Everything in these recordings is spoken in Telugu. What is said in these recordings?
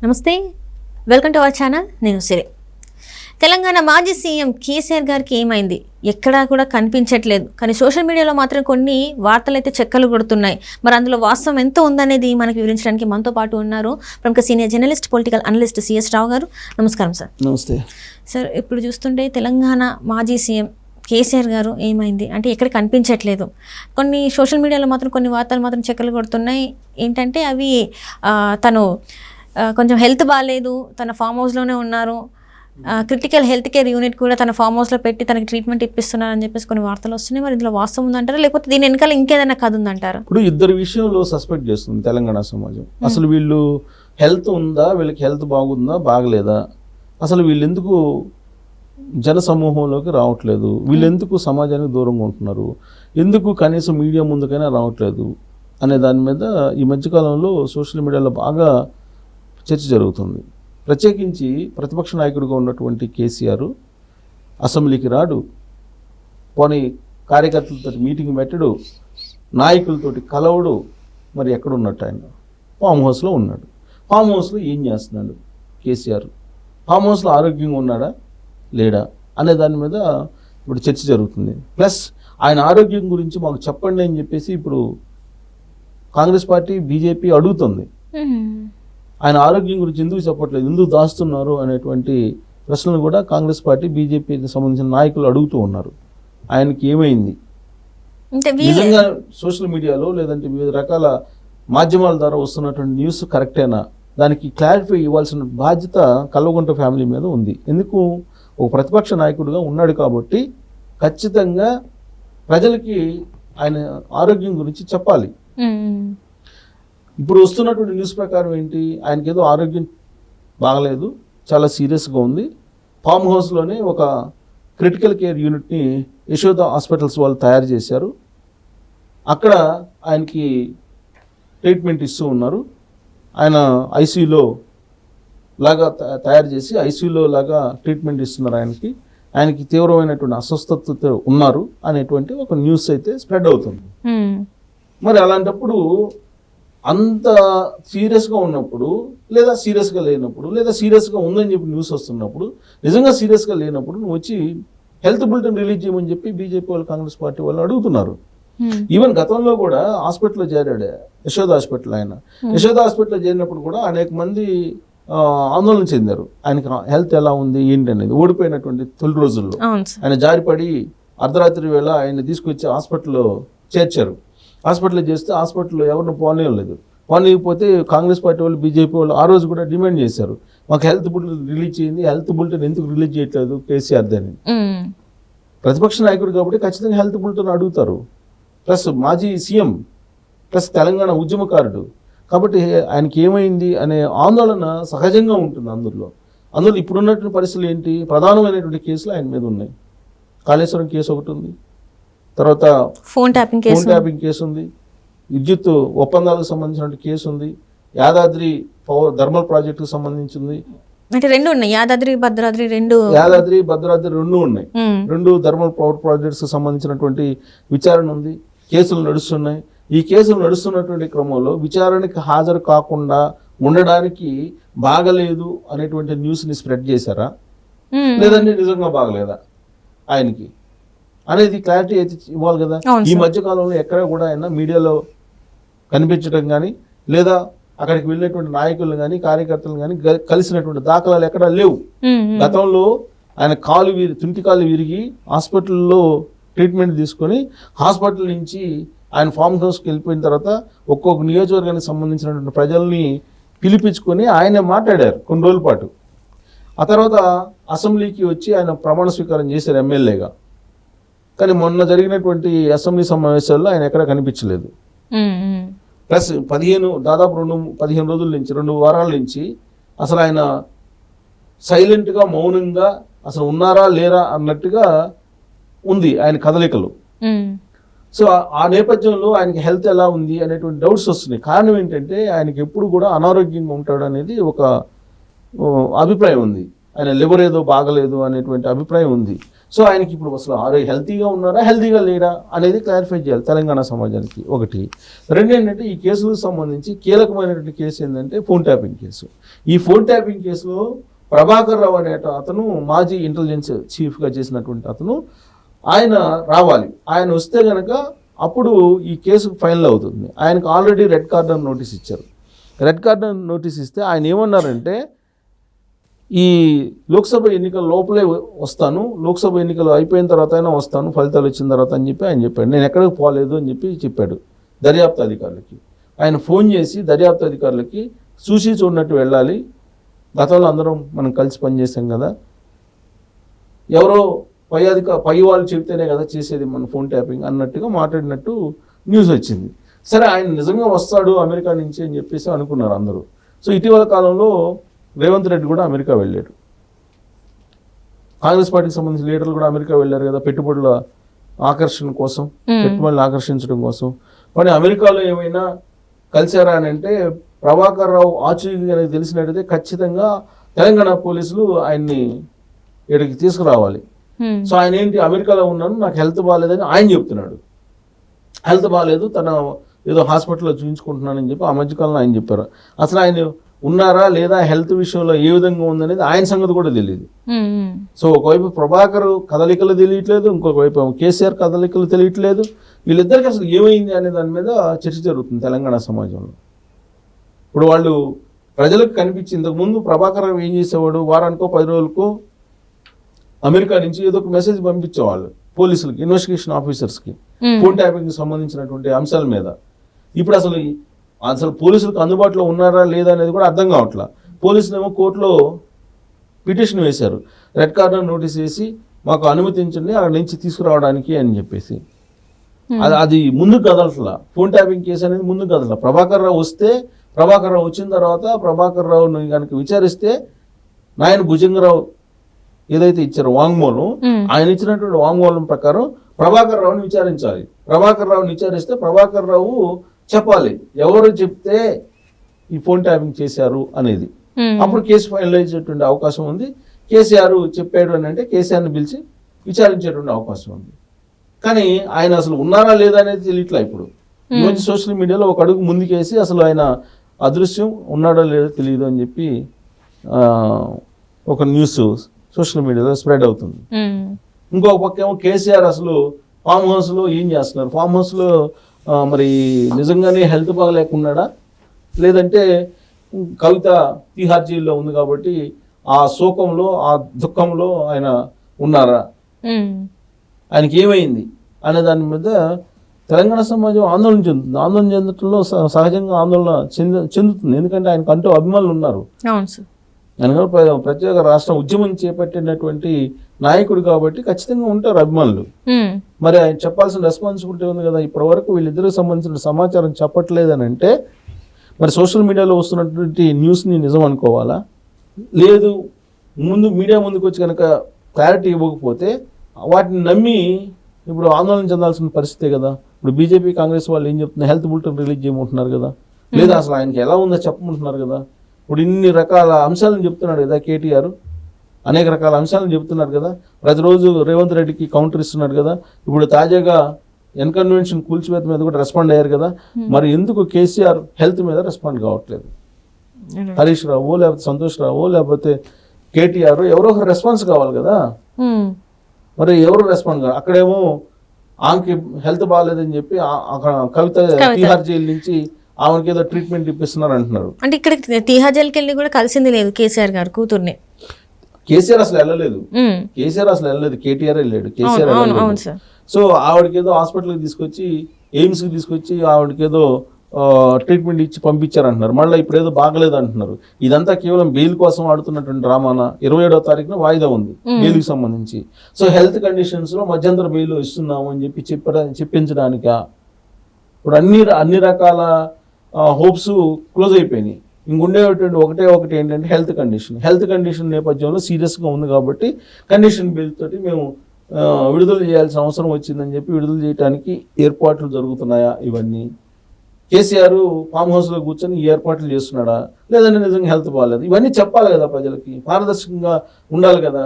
నమస్తే, వెల్కమ్ టు అవర్ ఛానల్. నేను సిరి. తెలంగాణ మాజీ సీఎం కేసీఆర్ గారికి ఏమైంది? ఎక్కడా కూడా కనిపించట్లేదు. కానీ సోషల్ మీడియాలో మాత్రం కొన్ని వార్తలు అయితే చెక్కలు కొడుతున్నాయి. మరి అందులో వాస్తవం ఎంత ఉందనేది మనకు వివరించడానికి మనతో పాటు ఉన్నారు ప్రముఖ senior journalist, political analyst CS Rao గారు. నమస్కారం సార్. నమస్తే సార్. ఇప్పుడు చూస్తుంటే తెలంగాణ మాజీ సీఎం కేసీఆర్ గారు ఏమైంది అంటే ఎక్కడ కనిపించట్లేదు. కొన్ని సోషల్ మీడియాలో మాత్రం కొన్ని వార్తలు మాత్రం చెక్కలు కొడుతున్నాయి. ఏంటంటే అవి తను కొంచెం హెల్త్ బాగాలేదు, తన ఫామ్ హౌస్లోనే ఉన్నారు, క్రిటికల్ హెల్త్ కేర్ యూనిట్ కూడా తన ఫామ్ హౌస్లో పెట్టి తనకి ట్రీట్మెంట్ ఇప్పిస్తున్నారని చెప్పేసి కొన్ని వార్తలు వస్తున్నాయి. మరి ఇందులో వాస్తవం ఉందంటారా, లేకపోతే దీని వెనకాల ఇంకేదైనా కథ ఉందంటారా? ఇప్పుడు ఇద్దరు విషయంలో సస్పెక్ట్ చేస్తుంది తెలంగాణ సమాజం. అసలు వీళ్ళు హెల్త్ ఉందా, వీళ్ళకి హెల్త్ బాగుందా, బాగలేదా, అసలు వీళ్ళు ఎందుకు జన సమూహంలోకి రావట్లేదు, వీళ్ళు ఎందుకు సమాజానికి దూరంగా ఉంటున్నారు, ఎందుకు కనీసం మీడియా ముందుకైనా రావట్లేదు అనే దాని మీద ఈ మధ్యకాలంలో సోషల్ మీడియాలో బాగా చర్చ జరుగుతుంది. ప్రత్యేకించి ప్రతిపక్ష నాయకుడిగా ఉన్నటువంటి కేసీఆర్ అసెంబ్లీకి రాడు, పోనీ కార్యకర్తలతో మీటింగ్ పెట్టడు, నాయకులతోటి కలవడు. మరి ఎక్కడున్నట్టు ఆయన? ఫామ్ హౌస్లో ఉన్నాడు. ఫామ్ హౌస్లో ఏం చేస్తున్నాడు కేసీఆర్? ఫామ్ హౌస్లో ఆరోగ్యంగా ఉన్నాడా లేడా అనే దాని మీద ఇప్పుడు చర్చ జరుగుతుంది. ప్లస్ ఆయన ఆరోగ్యం గురించి మాకు చెప్పండి అని చెప్పేసి ఇప్పుడు కాంగ్రెస్ పార్టీ, బీజేపీ అడుగుతుంది. ఆయన ఆరోగ్యం గురించి ఎందుకు చెప్పట్లేదు, ఎందుకు దాస్తున్నారు అనేటువంటి ప్రశ్నలు కూడా కాంగ్రెస్ పార్టీ, బీజేపీకి సంబంధించిన నాయకులు అడుగుతూ ఉన్నారు. ఆయనకి ఏమైంది నిజంగా సోషల్ మీడియాలో లేదంటే వివిధ రకాల మాధ్యమాల ద్వారా వస్తున్నటువంటి న్యూస్ కరెక్టేనా, దానికి క్లారిఫై ఇవ్వాల్సిన బాధ్యత కల్వకుంట్ల ఫ్యామిలీ మీద ఉంది. ఎందుకు? ఒక ప్రతిపక్ష నాయకుడిగా ఉన్నాడు కాబట్టి ఖచ్చితంగా ప్రజలకి ఆయన ఆరోగ్యం గురించి చెప్పాలి. ఇప్పుడు వస్తున్నటువంటి న్యూస్ ప్రకారం ఏంటి, ఆయనకి ఏదో ఆరోగ్యం బాగలేదు, చాలా సీరియస్గా ఉంది, ఫామ్ హౌస్లోనే ఒక క్రిటికల్ కేర్ యూనిట్ని యశోద హాస్పిటల్స్ వాళ్ళు తయారు చేశారు, అక్కడ ఆయనకి ట్రీట్మెంట్ ఇస్తూ ఉన్నారు. ఆయన ఐసీయూలో లాగా తయారు చేసి ఐసీయూలో లాగా ట్రీట్మెంట్ ఇస్తున్నారు. ఆయనకి తీవ్రమైనటువంటి అస్వస్థతతో ఉన్నారు అనేటువంటి ఒక న్యూస్ అయితే స్ప్రెడ్ అవుతుంది. మరి అలాంటప్పుడు అంత సీరియస్గా ఉన్నప్పుడు, లేదా సీరియస్గా లేనప్పుడు, లేదా సీరియస్గా ఉందని చెప్పి న్యూస్ వస్తున్నప్పుడు, నిజంగా సీరియస్గా లేనప్పుడు నువ్వు వచ్చి హెల్త్ బులెటిన్ రిలీజ్ చేయమని చెప్పి బీజేపీ వాళ్ళు, కాంగ్రెస్ పార్టీ వాళ్ళు అడుగుతున్నారు. ఈవెన్ గతంలో కూడా హాస్పిటల్లో చేరాడు, యశోద హాస్పిటల్. ఆయన యశోద హాస్పిటల్లో చేరినప్పుడు కూడా అనేక మంది ఆందోళన చెందారు. ఆయనకి హెల్త్ ఎలా ఉంది ఏంటి అనేది. ఓడిపోయినటువంటి తొలి రోజుల్లో ఆయన జారిపడి అర్ధరాత్రి వేళ ఆయన తీసుకొచ్చి హాస్పిటల్లో చేర్చారు. హాస్పిటల్లో చేస్తే హాస్పిటల్లో ఎవరిని పోనీయలేదు. పోనీయకపోతే కాంగ్రెస్ పార్టీ వాళ్ళు, బీజేపీ వాళ్ళు ఆ రోజు కూడా డిమాండ్ చేశారు, మాకు హెల్త్ బులెటిన్ రిలీజ్ చేయండి, హెల్త్ బులెటిన్ ఎందుకు రిలీజ్ చేయట్లేదు కేసీఆర్ అని. ప్రతిపక్ష నాయకుడు కాబట్టి ఖచ్చితంగా హెల్త్ బులెటిన్ అడుగుతారు. ప్లస్ మాజీ సీఎం, ప్లస్ తెలంగాణ ఉద్యమకారుడు కాబట్టి ఆయనకి ఏమైంది అనే ఆందోళన సహజంగా ఉంటుంది అందులో ఇప్పుడున్నటువంటి పరిస్థితులు ఏంటి, ప్రధానమైనటువంటి కేసులు ఆయన మీద ఉన్నాయి. కాళేశ్వరం కేసు ఒకటి ఉంది, తర్వాత ఫోన్ ట్యాపింగ్ కేసు ఉంది, విద్యుత్ ఒప్పందాలకు సంబంధించిన కేసు ఉంది, యాదాద్రి థర్మల్ ప్రాజెక్టుకు సంబంధించింది. అంటే రెండు ఉన్నాయి, యాదాద్రి భద్రాద్రి రెండు ఉన్నాయి. రెండు థర్మల్ పవర్ ప్రాజెక్ట్స్ సంబంధించినటువంటి విచారణ ఉంది, కేసులు నడుస్తున్నాయి. ఈ కేసులు నడుస్తున్నటువంటి క్రమంలో విచారణకి హాజరు కాకుండా ఉండడానికి బాగలేదు అనేటువంటి న్యూస్ని స్ప్రెడ్ చేశారా, లేదంటే నిజంగా బాగలేదా ఆయనకి అనేది క్లారిటీ అయితే ఇవ్వాలి కదా. ఈ మధ్య కాలంలో ఎక్కడ కూడా ఆయన మీడియాలో కనిపించడం కానీ, లేదా అక్కడికి వెళ్ళినటువంటి నాయకులను కానీ, కార్యకర్తలను కానీ కలిసినటువంటి దాఖలాలు ఎక్కడా లేవు. గతంలో ఆయన తుంటి కాలు విరిగి హాస్పిటల్లో ట్రీట్మెంట్ తీసుకొని హాస్పిటల్ నుంచి ఆయన ఫామ్ హౌస్కి వెళ్ళిపోయిన తర్వాత ఒక్కొక్క నియోజకవర్గానికి సంబంధించినటువంటి ప్రజల్ని పిలిపించుకొని ఆయన మాట్లాడారు కొన్ని రోజుల పాటు. ఆ తర్వాత అసెంబ్లీకి వచ్చి ఆయన ప్రమాణ స్వీకారం చేశారు ఎమ్మెల్యేగా. కానీ మొన్న జరిగినటువంటి అసెంబ్లీ సమావేశాల్లో ఆయన ఎక్కడా కనిపించలేదు. ప్లస్ దాదాపు 15 రోజుల నుంచి, 2 వారాల నుంచి అసలు ఆయన సైలెంట్గా, మౌనంగా అసలు ఉన్నారా లేరా అన్నట్టుగా ఉంది ఆయన కదలికలు. సో ఆ నేపథ్యంలో ఆయనకి హెల్త్ ఎలా ఉంది అనేటువంటి డౌట్స్ వస్తున్నాయి. కారణం ఏంటంటే ఆయనకి ఎప్పుడు కూడా అనారోగ్యంగా ఉంటాడు అనేది ఒక అభిప్రాయం ఉంది. ఆయన లివర్ ఏదో బాగలేదు అనేటువంటి అభిప్రాయం ఉంది. సో ఆయనకి ఇప్పుడు అసలు హెల్తీగా ఉన్నారా హెల్తీగా లేడా అనేది క్లారిఫై చేయాలి తెలంగాణ సమాజానికి. ఒకటి. రెండు ఏంటంటే ఈ కేసులకు సంబంధించి కీలకమైనటువంటి కేసు ఏంటంటే ఫోన్ ట్యాపింగ్ కేసు. ఈ ఫోన్ ట్యాపింగ్ కేసులో ప్రభాకర్ రావు అనే అతను మాజీ ఇంటెలిజెన్స్ చీఫ్గా చేసినటువంటి అతను ఆయన రావాలి. ఆయన వస్తే కనుక అప్పుడు ఈ కేసు ఫైనల్ అవుతుంది. ఆయనకు ఆల్రెడీ రెడ్ కార్నర్ నోటీస్ ఇచ్చారు. రెడ్ కార్నర్ నోటీస్ ఇస్తే ఆయన ఏమన్నారంటే ఈ లోక్సభ ఎన్నికల లోపలే వస్తాను, లోక్సభ ఎన్నికలు అయిపోయిన తర్వాత అయినా వస్తాను, ఫలితాలు వచ్చిన తర్వాత అని చెప్పి ఆయన చెప్పాడు. నేను ఎక్కడికి పోలేదు అని చెప్పి చెప్పాడు దర్యాప్తు అధికారులకి. ఆయన ఫోన్ చేసి దర్యాప్తు అధికారులకి చూసి చూడనట్టు వెళ్ళాలి, గతంలో అందరం మనం కలిసి పనిచేసాం కదా, ఎవరో పై వాళ్ళు చెప్తేనే కదా చేసేది మన ఫోన్ ట్యాపింగ్ అన్నట్టుగా మాట్లాడినట్టు న్యూస్ వచ్చింది. సరే ఆయన నిజంగా వస్తాడు అమెరికా నుంచి అని చెప్పేసి అనుకున్నారు అందరూ. సో ఇటీవల కాలంలో రేవంత్ రెడ్డి కూడా అమెరికా వెళ్ళాడు. కాంగ్రెస్ పార్టీకి సంబంధించిన లీడర్లు కూడా అమెరికా వెళ్ళారు కదా పెట్టుబడుల ఆకర్షణ కోసం, పెట్టుబడులను ఆకర్షించడం కోసం. మరి అమెరికాలో ఏమైనా కలిసారా అని అంటే ప్రభాకర్ రావు ఆచూకీ అనేది తెలిసినట్టయితే ఖచ్చితంగా తెలంగాణ పోలీసులు ఆయన్ని ఇక్కడికి తీసుకురావాలి. సో ఆయన ఏంటి అమెరికాలో ఉన్నాను, నాకు హెల్త్ బాగాలేదని ఆయన చెప్తున్నాడు. హెల్త్ బాగాలేదు, తన ఏదో హాస్పిటల్లో చూపించుకుంటున్నానని చెప్పి ఆ మధ్యకాలంలో ఆయన చెప్పారు. అసలు ఆయన ఉన్నారా లేదా హెల్త్ విషయంలో ఏ విధంగా ఉందనేది ఆయన సంగతి కూడా తెలియదు. సో ఒకవైపు ప్రభాకర్ కదలికలు తెలియట్లేదు, ఇంకొక వైపు కేసీఆర్ కదలికలు తెలియట్లేదు. వీళ్ళిద్దరికి అసలు ఏమైంది అనే దాని మీద చర్చ జరుగుతుంది తెలంగాణ సమాజంలో. ఇప్పుడు వాళ్ళు ప్రజలకు కనిపించి ఇంతకుముందు ప్రభాకర్ ఏం చేసేవాడు, వారానికో 10 రోజులకో అమెరికా నుంచి ఏదో ఒక మెసేజ్ పంపించేవాళ్ళు పోలీసులకి, ఇన్వెస్టిగేషన్ ఆఫీసర్స్కి ఫోన్ ట్యాపింగ్కి సంబంధించినటువంటి అంశాల మీద. ఇప్పుడు అసలు పోలీసులకు అందుబాటులో ఉన్నారా లేదా అనేది కూడా అర్థం కావట్లా. పోలీసులు ఏమో కోర్టులో పిటిషన్ వేశారు, రెడ్ కార్నర్ నోటీస్ వేసి మాకు అనుమతించండి అక్కడ నుంచి తీసుకురావడానికి అని చెప్పేసి. అది ముందుకు కదలట్లా. ఫోన్ ట్యాపింగ్ కేసు అనేది ముందుకు కదలట్లా. ప్రభాకర్ రావు వస్తే, ప్రభాకర్ రావు వచ్చిన తర్వాత ప్రభాకర్ రావుని కనుక విచారిస్తే నాయన భుజంగరావు ఏదైతే ఇచ్చారో వాంగ్మూలం, ఆయన ఇచ్చినటువంటి వాంగ్మూలం ప్రకారం ప్రభాకర్ రావుని విచారించాలి. ప్రభాకర్ రావుని విచారిస్తే ప్రభాకర్ రావు చెప్పాలి ఎవరు చెప్తే ఈ ఫోన్ ట్యాపింగ్ చేశారు అనేది. అప్పుడు కేసు ఫైనలైజ్ అయ్యేటువంటి అవకాశం ఉంది. కేసీఆర్ చెప్పాడు అని అంటే కేసీఆర్ని పిలిచి విచారించేటువంటి అవకాశం ఉంది. కానీ ఆయన అసలు ఉన్నారా లేదా అనేది తెలియట్లా. ఇప్పుడు ఈ మధ్య సోషల్ మీడియాలో ఒక అడుగు ముందుకేసి అసలు ఆయన అదృశ్యం ఉన్నాడో లేదో తెలియదు అని చెప్పి ఒక న్యూస్ సోషల్ మీడియాలో స్ప్రెడ్ అవుతుంది. ఇంకొక పక్క ఏమో కేసీఆర్ అసలు ఫామ్ హౌస్లో ఏం చేస్తున్నారు, ఫామ్ హౌస్లో మరి నిజంగానే హెల్త్ బాగలేకున్నాడా లేదంటే కవిత తిహార్ జైల్లో ఉంది కాబట్టి ఆ శోకంలో ఆ దుఃఖంలో ఆయన ఉన్నారా, ఆయనకి ఏమైంది అనే దాని మీద తెలంగాణ సమాజం ఆందోళన చెందుతుంది. ఆందోళన చెందటంలో సహజంగా ఆందోళన చెందుతుంది. ఎందుకంటే ఆయనకు అంటూ అభిమానులు ఉన్నారు. ఆయన ప్రత్యేక రాష్ట్రం ఉద్యమం చేపట్టినటువంటి నాయకుడు కాబట్టి ఖచ్చితంగా ఉంటారు అభిమానులు. మరి ఆయన చెప్పాల్సిన రెస్పాన్సిబిలిటీ ఉంది కదా. ఇప్పటి వరకు వీళ్ళిద్దరికి సంబంధించిన సమాచారం చెప్పట్లేదని అంటే మరి సోషల్ మీడియాలో వస్తున్నటువంటి న్యూస్ని నిజం అనుకోవాలా, లేదు ముందు మీడియా ముందుకు వచ్చి కనుక క్లారిటీ ఇవ్వకపోతే వాటిని నమ్మి ఇప్పుడు ఆందోళన చెందాల్సిన పరిస్థితే కదా. ఇప్పుడు బీజేపీ కాంగ్రెస్ వాళ్ళు ఏం చెప్తున్నారు, హెల్త్ బులెటిన్ రిలీజ్ చేయమంటున్నారు కదా, లేదా అసలు ఆయనకి ఎలా ఉందో చెప్పమంటున్నారు కదా. ఇప్పుడు ఇన్ని రకాల అంశాలను చెప్తున్నాడు కదా కేటీఆర్, అనేక రకాల అంశాలను చెప్తున్నారు కదా. ప్రతిరోజు రేవంత్ రెడ్డికి కౌంటర్ ఇస్తున్నాడు కదా. ఇప్పుడు తాజాగా ఎన్కన్వెన్షన్ కూల్చివేత మీద కూడా రెస్పాండ్ అయ్యారు కదా. మరి ఎందుకు కేసీఆర్ హెల్త్ మీద రెస్పాండ్ కావట్లేదు? హరీష్ రావు లేకపోతే సంతోష్ రావు లేకపోతే కేటీఆర్ ఎవరో ఒక రెస్పాన్స్ కావాలి కదా. మరి ఎవరు రెస్పాండ్ కావాలి? అక్కడేమో ఆమెకి హెల్త్ బాగాలేదని చెప్పి కవిత తిహార్ జైలు నుంచి ఆమెకి ఏదో ట్రీట్మెంట్ ఇప్పిస్తున్నారు అంటున్నారు. అంటే ఇక్కడ తిహార్ జైలుకి వెళ్ళి కూడా కలిసింది లేదు కేసీఆర్ గారు కూతుర్ని. కేసీఆర్ అసలు వెళ్ళలేదు, కేటీఆర్ వెళ్ళాడు, కేసీఆర్ వెళ్ళలేదు. సో ఆవిడకి ఏదో హాస్పిటల్కి తీసుకొచ్చి ఎయిమ్స్కి తీసుకొచ్చి ఆవిడకి ఏదో ట్రీట్మెంట్ ఇచ్చి పంపించారంటున్నారు. మళ్ళీ ఇప్పుడు ఏదో బాగలేదు అంటున్నారు. ఇదంతా కేవలం బెయిల్ కోసం ఆడుతున్నటువంటి డ్రామానా? 27వ తారీఖున వాయిదా ఉంది బెయిల్కి సంబంధించి. సో హెల్త్ కండిషన్స్లో మధ్యంతర బెయిల్ ఇస్తున్నాము అని చెప్పి చెప్పించడానికా? ఇప్పుడు అన్ని రకాల హోప్స్ క్లోజ్ అయిపోయినాయి. ఇంకుండేటువంటి ఒకటి ఏంటంటే హెల్త్ కండిషన్ నేపథ్యంలో సీరియస్గా ఉంది కాబట్టి కండిషన్ బెయిల్ తోటి మేము విడుదల చేయాల్సిన అవసరం వచ్చిందని చెప్పి విడుదల చేయడానికి ఏర్పాట్లు జరుగుతున్నాయా? ఇవన్నీ కేసీఆర్ ఫామ్ హౌస్లో కూర్చొని ఈ ఏర్పాట్లు చేస్తున్నాడా, లేదంటే నిజంగా హెల్త్ బాగాలేదు, ఇవన్నీ చెప్పాలి కదా ప్రజలకి, పారదర్శకంగా ఉండాలి కదా.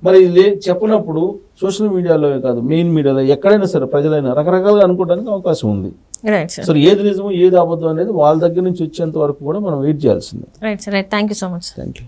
మరి చెప్పినప్పుడు సోషల్ మీడియాలో కాదు, మెయిన్ మీడియాలో ఎక్కడైనా సరే ప్రజలైనా రకరకాలుగా అనుకోవడానికి అవకాశం ఉంది. Right sir. సో ఏది నిజమో ఏది అబద్ధం అనేది వాళ్ళ దగ్గర నుంచి వచ్చేంత వరకు కూడా మనం వెయిట్ చేయాల్సిందే. Right sir. Right. Thank you so much. Thank you.